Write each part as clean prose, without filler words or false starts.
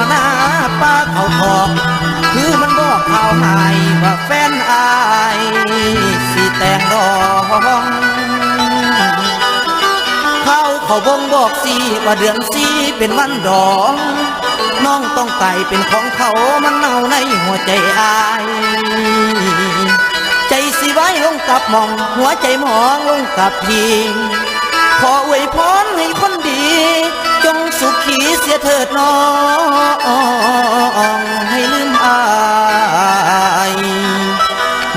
หน้าป้าเขาทอกคือมันบอกข่าวหายว่าแฟนอายสิแต่งดองเขาบ่งบอกสิว่าเดือนสี่เป็นวันดองน้องต้องไต่เป็นของเขามันเน่าในหัวใจอายใจสิไว้ลงกับมองหัวใจมองลงกับพี่ขออวยพรให้คนดีจงสุขีเสียเถิดน้องให้ลืมอาย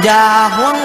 อย่าห่วง